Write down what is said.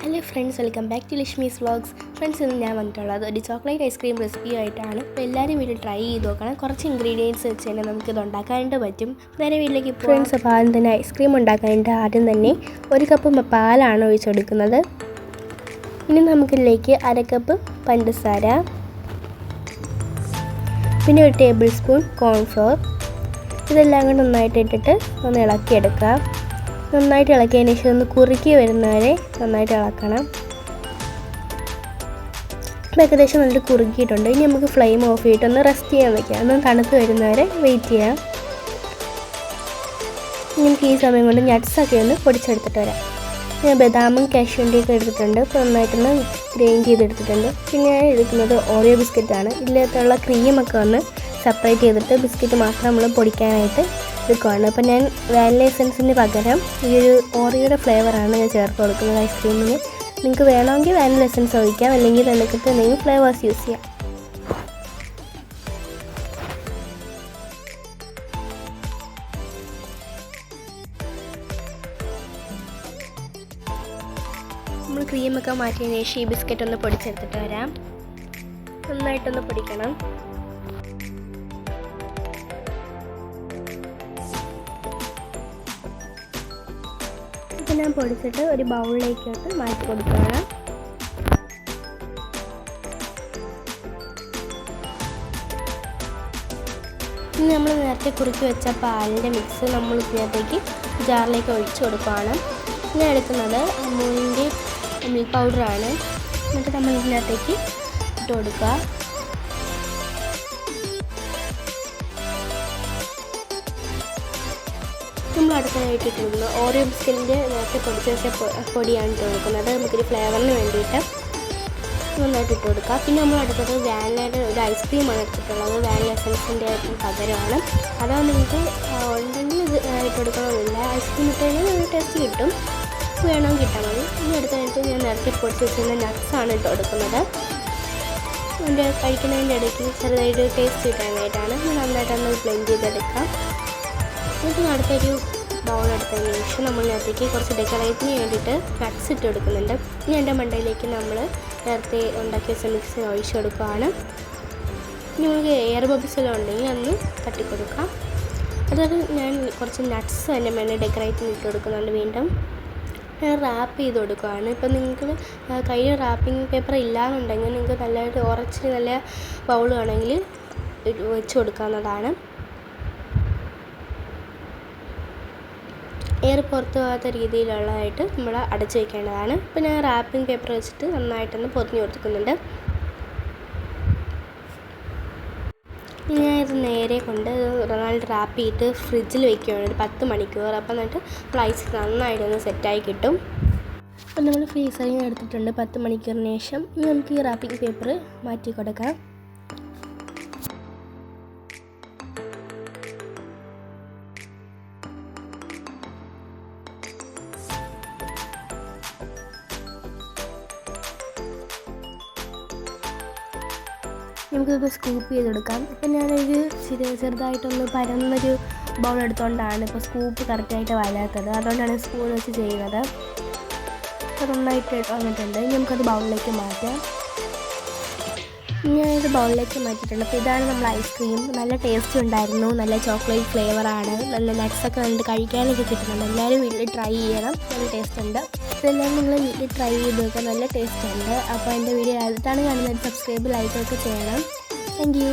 Hello friends, welcome back to Lakshmi's vlogs. Friends, ഇന്ന് ഞാൻ വന്നിട്ടുള്ളത് ഒരു ചോക്ലേറ്റ് ഐസ്ക്രീം റെസിപ്പി ആയിട്ടാണ്. അപ്പോൾ എല്ലാവരും വീട്ടിൽ ട്രൈ ചെയ്ത് നോക്കണം. കുറച്ച് ഇൻഗ്രീഡിയൻസ് വെച്ച് തന്നെ നമുക്കിത് ഉണ്ടാക്കാനായിട്ട് പറ്റും. നേരെ വീട്ടിലേക്ക് ഫ്രണ്ട്സ്, അപ്പോൾ ആദ്യം തന്നെ ഐസ്ക്രീം ഉണ്ടാക്കാനായിട്ട് ആദ്യം തന്നെ 1 കപ്പ് പാലാണ് ഒഴിച്ചെടുക്കുന്നത്. ഇനി നമുക്കിതിലേക്ക് 1/2 കപ്പ് പഞ്ചസാര, പിന്നെ 1 ടേബിൾ സ്പൂൺ കോൺഫ്ലോർ, ഇതെല്ലാം കൂടി നന്നായിട്ട് ഇട്ടിട്ട് ഒന്ന് ഇളക്കിയെടുക്കുക. നന്നായിട്ട് ഇളക്കിയതിന് ശേഷം ഒന്ന് കുറുക്കി വരുന്നവരെ നന്നായിട്ട് ഇളക്കണം. ഇപ്പോൾ ഏകദേശം നന്നായിട്ട് കുറുക്കിയിട്ടുണ്ട്. ഇനി നമുക്ക് ഫ്ലെയിം ഓഫ് ചെയ്തിട്ട് ഒന്ന് റെസ്റ്റ് ചെയ്യാൻ വയ്ക്കാം. ഒന്ന് തണുത്ത് വരുന്നവരെ വെയിറ്റ് ചെയ്യാം. നമുക്ക് ഈ സമയം കൊണ്ട് നട്ട്സൊക്കെ ഒന്ന് പൊടിച്ചെടുത്തിട്ട് വരാം. ഞാൻ ബദാമും കാഷ്യൂൻ്റെയൊക്കെ എടുത്തിട്ടുണ്ട്. ഇപ്പോൾ നന്നായിട്ടൊന്ന് ഗ്രൈൻഡ് ചെയ്തെടുത്തിട്ടുണ്ട്. പിന്നെ ഞാൻ എടുക്കുന്നത് ഓറിയോ ബിസ്ക്കറ്റാണ്. ഇതിനകത്തുള്ള ക്രീമൊക്കെ ഒന്ന് സെപ്പറേറ്റ് ചെയ്തിട്ട് ബിസ്ക്കറ്റ് മാത്രം നമ്മൾ പൊടിക്കാനായിട്ട് എടുക്കുകയാണ്. അപ്പോൾ ഞാൻ വാനില എസൻസിന് പകരം ഈ ഒരു ഓറിയോയുടെ ഫ്ലേവറാണ് ഞാൻ ചേർത്ത് കൊടുക്കുന്നത് ഐസ്ക്രീമിന്. നിങ്ങൾക്ക് വേണമെങ്കിൽ വാനില എസൻസ് ഒഴിക്കാം, അല്ലെങ്കിൽ നമുക്ക് എന്തെങ്കിലും ഫ്ലേവേഴ്സ് യൂസ് ചെയ്യാം. നമ്മൾ ക്രീമൊക്കെ മാറ്റിയതിന് ശേഷം ഈ ബിസ്ക്കറ്റ് ഒന്ന് പൊടിച്ചെടുത്തിട്ട് വരാം. നന്നായിട്ടൊന്ന് പൊടിക്കണം. ഇത് ഞാൻ പൊടിച്ചിട്ട് ഒരു ബൗളിലേക്കോട്ട് മാറ്റി കൊടുക്കുകയാണ്. ഇനി നമ്മൾ നേരത്തെ കുറുക്കി വെച്ച പാലിൻ്റെ മിക്സ് നമ്മൾ ഇതിനകത്തേക്ക് ജാറിലേക്ക് ഒഴിച്ച് കൊടുക്കുകയാണ്. ഞാൻ എടുക്കുന്നത് അമൂലിൻ്റെ മിൽക്ക് പൗഡറാണ്. എന്നിട്ട് നമ്മൾ ഇതിനകത്തേക്ക് ഇട്ട് കൊടുക്കുക. നമ്മൾ അടുത്തതായിട്ട് ഇട്ട് കൊടുക്കുന്നത് ഓറിയോ ബിസ്ക്കറ്റിൻ്റെ നേരത്തെ പൊടിച്ച് വെച്ച പൊടിയാണ് ഇട്ട് കൊടുക്കുന്നത്. നമുക്കൊരു ഫ്ലേവറിന് വേണ്ടിയിട്ട് നന്നായിട്ട് ഇട്ട് കൊടുക്കുക. പിന്നെ നമ്മൾ അടുത്തത് വാനിലയുടെ ഒരു ഐസ്ക്രീമാണ് എടുത്തിട്ടുള്ളത്. വാനില എസൻസിൻ്റെ പകരമാണ്. അതാണ് നിങ്ങൾക്ക് ഉണ്ടെങ്കിൽ ഇത് ഇട്ട് കൊടുക്കണമെന്നില്ല. ഐസ്ക്രീം ഇട്ട് കഴിഞ്ഞാൽ ഒരു ടേസ്റ്റ് കിട്ടും, വേണമെങ്കിൽ ഇട്ടാൽ മതി. ഇനി അടുത്തായിട്ട് ഞാൻ നേരത്തെ പൊടിച്ച് വെച്ചിരുന്ന നട്ട്സാണ് ഇട്ട് കൊടുക്കുന്നത്. അതിൻ്റെ കഴിക്കുന്നതിൻ്റെ ഇടയ്ക്ക് ചെറുതായിട്ട് ടേസ്റ്റ് കിട്ടാനായിട്ടാണ്. നന്നായിട്ടൊന്ന് ബ്ലെൻഡ് ചെയ്തെടുക്കാം. എന്നിട്ട് അടുത്തൊരു ബൗൾ എടുത്തതിന് ശേഷം നമ്മൾ ഇതിനകത്തേക്ക് കുറച്ച് ഡെക്കറേറ്റിന് വേണ്ടിയിട്ട് നട്ട്സ് ഇട്ട് കൊടുക്കുന്നുണ്ട്. ഇനി എൻ്റെ മണ്ടയിലേക്ക് നമ്മൾ നേരത്തെ ഉണ്ടാക്കി വെച്ച മിക്സ് ഒഴിച്ച് കൊടുക്കുകയാണ്. ഇനി നമുക്ക് എയർ ബബിൾസെല്ലാം ഉണ്ടെങ്കിൽ അതൊന്ന് തട്ടിക്കൊടുക്കാം. അതായത് ഞാൻ കുറച്ച് നട്ട്സ് എൻ്റെ മേലെ ഡെക്കറേറ്റിന് ഇട്ട് കൊടുക്കുന്നുണ്ട്. വീണ്ടും ഞാൻ റാപ്പ് ചെയ്ത് കൊടുക്കുകയാണ്. ഇപ്പം നിങ്ങൾക്ക് കയ്യിൽ റാപ്പിംഗ് പേപ്പർ ഇല്ലാന്നുണ്ടെങ്കിൽ നിങ്ങൾക്ക് നല്ലതായിട്ട് ഉറച്ച് നല്ല ബൗൾ വേണമെങ്കിൽ വെച്ച് കൊടുക്കാവുന്നതാണ്. എയർ പുറത്ത് പോകാത്ത രീതിയിലുള്ളതായിട്ട് നമ്മൾ അടച്ചു വയ്ക്കേണ്ടതാണ്. ഇപ്പോൾ ഞാൻ റാപ്പിംഗ് പേപ്പർ വെച്ചിട്ട് നന്നായിട്ടൊന്ന് പൊതിഞ്ഞ് കൊടുക്കുന്നുണ്ട്. ഞാൻ ഇത് നേരെ കൊണ്ട് നന്നായിട്ട് റാപ്പ് ചെയ്തിട്ട് ഫ്രിഡ്ജിൽ വയ്ക്കുകയാണ് ഒരു 10 മണിക്കൂർ. അപ്പം എന്നിട്ട് ഐസ് നന്നായിട്ടൊന്ന് സെറ്റായി കിട്ടും. അപ്പം നമ്മൾ ഫ്രീസറിൽ നിന്ന് എടുത്തിട്ടുണ്ട് 10 മണിക്കൂറിന് ശേഷം. ഇനി നമുക്ക് ഈ റാപ്പിംഗ് പേപ്പർ മാറ്റി കൊടുക്കാം. നമുക്കിത് സ്കൂപ്പ് ചെയ്തെടുക്കാം. ഇപ്പം ഞാനൊരു ചെറുതായിട്ടൊന്ന് പരന്നൊരു ബൗൾ എടുത്തുകൊണ്ടാണ് ഇപ്പോൾ സ്കൂപ്പ് കറക്റ്റായിട്ട് വരാത്തത്. അതുകൊണ്ടാണ് സ്പൂൺ വെച്ച് ചെയ്യുന്നത്. അപ്പോൾ നന്നായിട്ട് വന്നിട്ടുണ്ട്. ഇനി നമുക്കത് ബൗളിലേക്ക് മാറ്റാം. ഞാനിത് ബൗളിലേക്ക് മാറ്റിയിട്ടുണ്ട്. അപ്പോൾ ഇതാണ് നമ്മൾ ഐസ്ക്രീം. നല്ല ടേസ്റ്റ് ഉണ്ടായിരുന്നു. നല്ല ചോക്ലേറ്റ് ഫ്ലേവറാണ്. നല്ല നട്ട്സൊക്കെ നന്നായിട്ട് കഴിക്കാനൊക്കെ കിട്ടുന്നുണ്ട്. എല്ലാവരും വീട്ടിൽ ട്രൈ ചെയ്യണം. നല്ല ടേസ്റ്റ് ഉണ്ട്. ഇതെല്ലാം നിങ്ങൾ വീട്ടിൽ ട്രൈ ചെയ്ത് നോക്കുക. നല്ല ടേസ്റ്റ് ഉണ്ട്. അപ്പോൾ എൻ്റെ വീഡിയോ ആദ്യമായിട്ടാണ് കാണുന്നത്, സബ്സ്ക്രൈബ് ലൈക്കൊക്കെ ചെയ്യണം. Thank you.